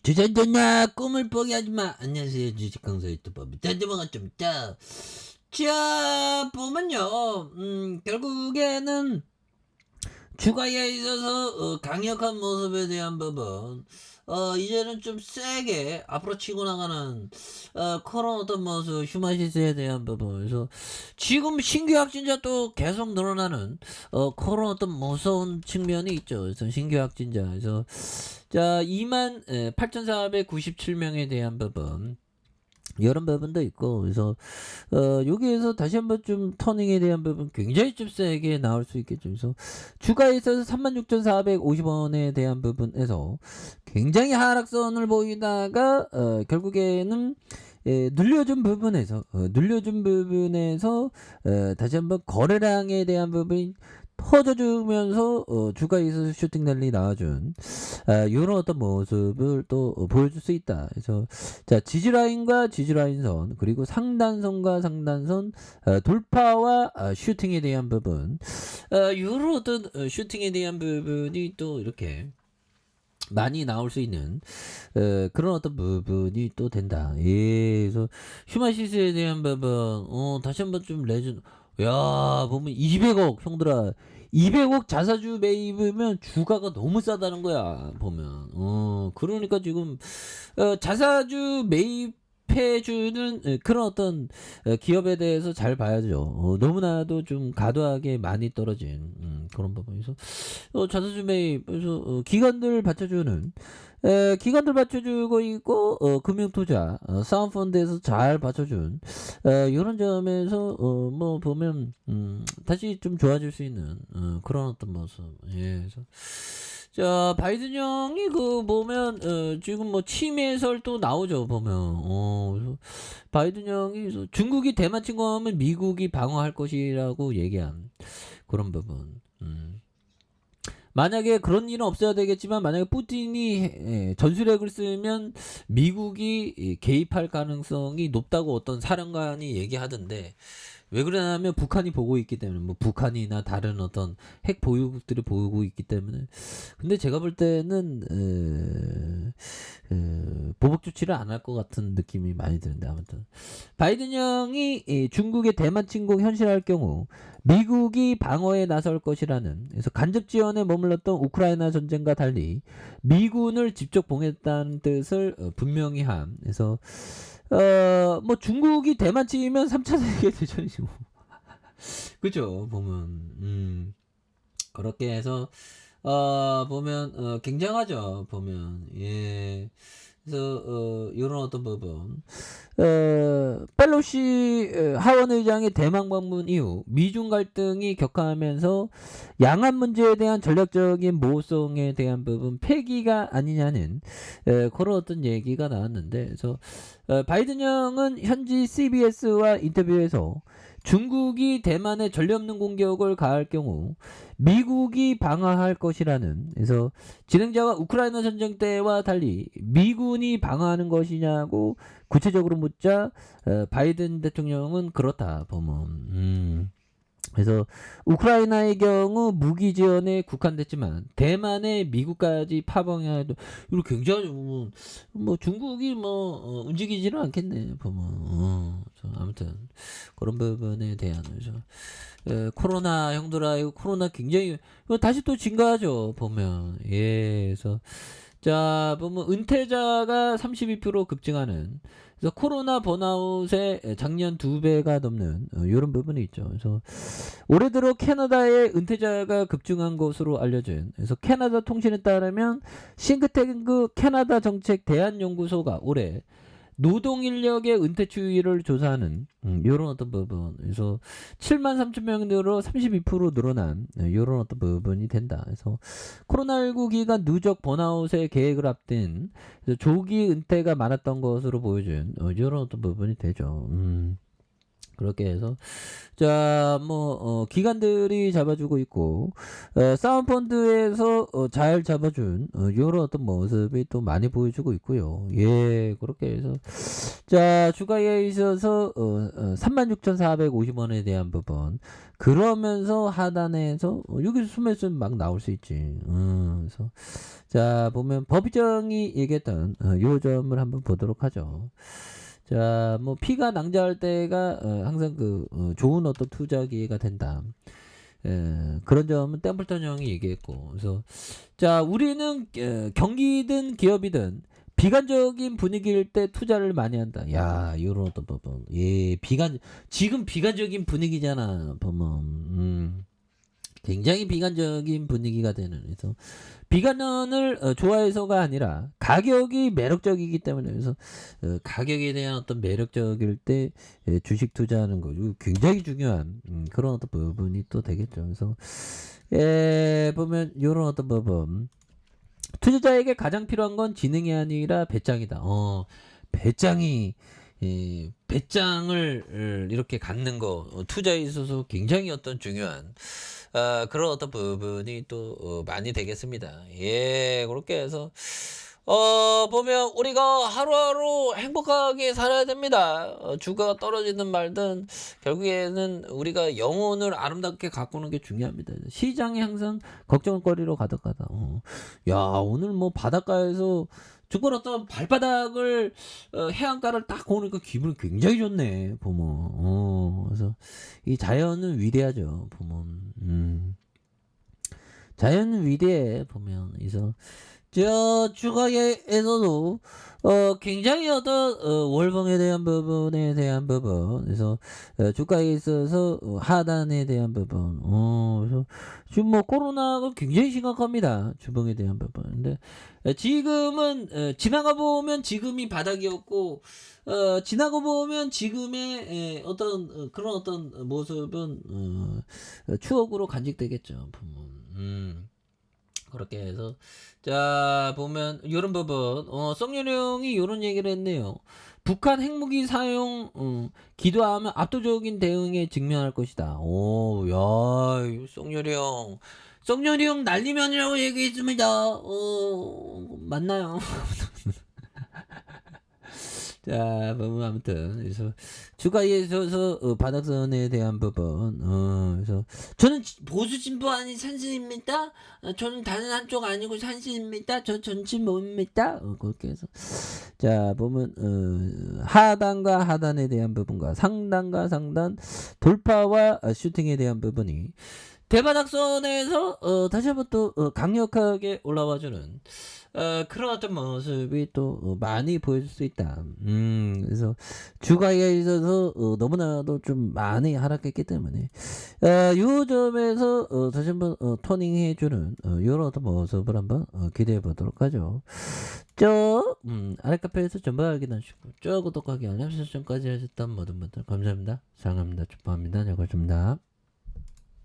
주전전나 꿈을 포기하지 마. 안녕하세요. 주식 강사 유튜버입니다. 전제모가 좀 있다. 자, 보면요. 결국에는 주가에 있어서 강력한 모습에 대한 부분, 이제는 좀 세게 앞으로 치고 나가는 그런 어떤 모습, 휴마시스에 대한 부분. 그래서 지금 신규 확진자 또 계속 늘어나는 그런 어떤 무서운 측면이 있죠. 그래서 신규 확진자. 그래서 자, 28,497명에 대한 부분. 이런 부분도 있고, 그래서 여기에서 다시 한번 좀 터닝에 대한 부분 굉장히 좀 세게 나올 수 있겠죠. 그래서 주가에 있어서 36,450원에 대한 부분에서 굉장히 하락선을 보이다가 결국에는 눌려준 부분에서 다시 한번 거래량에 대한 부분이 터져주면서 주가에 있어서 슈팅 랠리 나와준 이런 어떤 모습을 또 보여줄 수 있다. 그래서 자, 지지라인과 지지라인선, 그리고 상단선과 상단선 돌파와 슈팅에 대한 부분, 이런 어떤 슈팅에 대한 부분이 또 이렇게 많이 나올 수 있는 그런 어떤 부분이 또 된다. 예, 그래서 휴마시스에 대한 부분, 다시 한번 좀 레전. 야, 보면 200억 형들아, 200억 자사주 매입이면 주가가 너무 싸다는 거야. 보면 그러니까 지금 자사주 매입해주는 그런 어떤 기업에 대해서 잘 봐야죠. 너무나도 좀 과도하게 많이 떨어진 그런 부분에서 자사주 매입에서 기관들 받쳐주는 기관들 받쳐주고 있고 금융투자 사은펀드에서 잘 받쳐준 이런 점에서 뭐 보면 다시 좀 좋아질 수 있는 그런 어떤 모습. 예, 그래서 자, 바이든 형이 그 보면 지금 뭐 침해설도 나오죠. 보면 그래서 바이든 형이 그래서 중국이 대만 침공하면 미국이 방어할 것이라고 얘기한 그런 부분. 만약에 그런 일은 없어야 되겠지만, 만약에 푸틴이 전술핵을 쓰면 미국이 개입할 가능성이 높다고 어떤 사령관이 얘기하던데, 왜 그러냐면 북한이 보고 있기 때문에, 뭐 북한이나 다른 어떤 핵 보유국들이 보고 있기 때문에. 근데 제가 볼 때는 보복 조치를 안 할 것 같은 느낌이 많이 드는데, 아무튼 바이든 형이 중국의 대만 침공 현실할 경우 미국이 방어에 나설 것이라는, 그래서 간접 지원에 머물렀던 우크라이나 전쟁과 달리 미군을 직접 봉했다는 뜻을 분명히 함. 그래서 뭐 중국이 대만 치면 3차 세계 대전이지 뭐. 그죠? 보면 그렇게 해서 보면 굉장하죠. 보면. 예. 그래서 이런 어떤 부분, 펠로시 하원 의장의 대만 방문 이후 미중 갈등이 격화하면서 양안 문제에 대한 전략적인 모호성에 대한 부분 폐기가 아니냐는 그런 어떤 얘기가 나왔는데, 그래서 바이든 형은 현지 CBS와 인터뷰에서 중국이 대만에 전례 없는 공격을 가할 경우 미국이 방어할 것이라는, 그래서 진행자가 우크라이나 전쟁 때와 달리 미군이 방어하는 것이냐고 구체적으로 묻자 바이든 대통령은 그렇다 보면. 그래서 우크라이나의 경우 무기 지원에 국한됐지만 대만에 미국까지 파병해도 이거 굉장히 뭐 중국이 뭐 움직이지는 않겠네 보면. 아무튼 그런 부분에 대한 코로나 형들아, 이거 코로나 굉장히 이거 다시 또 증가하죠 보면. 예, 그래서 자, 보면 은퇴자가 32% 급증하는, 그래서 코로나 번아웃의 작년 2배가 넘는 이런 부분이 있죠. 그래서 올해 들어 캐나다의 은퇴자가 급증한 것으로 알려진, 그래서 캐나다 통신에 따르면 싱크탱크 캐나다 정책 대안연구소가 올해 노동 인력의 은퇴 추이를 조사하는 이런 어떤 부분, 그래서 7만 3천 명으로 32% 늘어난 이런 어떤 부분이 된다. 그래서 코로나19 기간 누적 번아웃의 계획을 앞둔 조기 은퇴가 많았던 것으로 보여준 이런 어떤 부분이 되죠. 그렇게 해서 자, 기관들이 잡아주고 있고, 사운펀드에서 잘 잡아준 요런 어떤 모습이 또 많이 보여주고 있고요. 예, 그렇게 해서 자, 주가에 있어서 36,450원에 대한 부분. 그러면서 하단에서 여기서 수매수 막 나올 수 있지. 그래서 자, 보면 법정이 얘기했던 요 점을 한번 보도록 하죠. 자, 피가 낭자할 때가 항상 좋은 어떤 투자 기회가 된다. 그런 점은 템플턴 형이 얘기했고, 그래서 자, 우리는 경기든 기업이든 비관적인 분위기일 때 투자를 많이 한다. 야, 요런 어떤 부분. 예, 지금 비관적인 분위기잖아, 보면. 굉장히 비관적인 분위기가 되는. 그래서 비관론을 좋아해서가 아니라 가격이 매력적이기 때문에, 그래서 가격에 대한 어떤 매력적일 때 주식 투자하는 거 이거 굉장히 중요한 그런 어떤 부분이 또 되겠죠. 그래서 보면 이런 어떤 부분, 투자자에게 가장 필요한 건 지능이 아니라 배짱이다. 배짱이 배짱을 이렇게 갖는 거 투자에 있어서 굉장히 어떤 중요한 그런 어떤 부분이 또 많이 되겠습니다. 예, 그렇게 해서 보면 우리가 하루하루 행복하게 살아야 됩니다. 주가가 떨어지든 말든 결국에는 우리가 영혼을 아름답게 가꾸는 게 중요합니다. 시장이 항상 걱정거리로 가득하다. 야, 오늘 바닷가에서 저걸 어떤 발바닥을 해안가를 딱 보니까 기분이 굉장히 좋네, 보면. 그래서 이 자연은 위대하죠, 보면. 자연은 위대해, 보면. 그래서 저 주가에서도 굉장히 어떤 월봉에 대한 부분에 대한 부분, 그래서 주가에 있어서 하단에 대한 부분, 그래서 지금 코로나가 굉장히 심각합니다, 주봉에 대한 부분. 근데 지금은 지나가 보면 지금이 바닥이었고, 지나고 보면 지금의 어떤 그런 어떤 모습은 추억으로 간직되겠죠, 보면. 그렇게 해서 자, 보면 요런 부분 썽유령이 요런 얘기를 했네요. 북한 핵무기 사용 기도하면 압도적인 대응에 직면할 것이다. 오, 야, 썽유령 날리면이라고 얘기했습니다. 맞나요? 자, 보면 아무튼 그래서 주가에 있어서 바닥선에 대한 부분, 그래서 저는 보수 진보 아닌 산신입니다. 저는 다른 한쪽 아니고 산신입니다. 저 전진 모입니다. 그렇게 해서 자, 보면 하단과 하단에 대한 부분과 상단과 상단, 돌파와 슈팅에 대한 부분이 대바닥선에서 다시 한번 또 강력하게 올라와주는 그런 어떤 모습이 또 많이 보여줄 수 있다. 그래서 주가에 있어서 너무나도 좀 많이 하락했기 때문에 요 점에서 다시 한번 토닝해주는 이런 어떤 모습을 한번 기대해 보도록 하죠. 아래 카페에서 전부 확인하시고 구독하기 알람 설정까지 하셨던 모든 분들 감사합니다. 사랑합니다. 축복합니다. 여기까지입니다.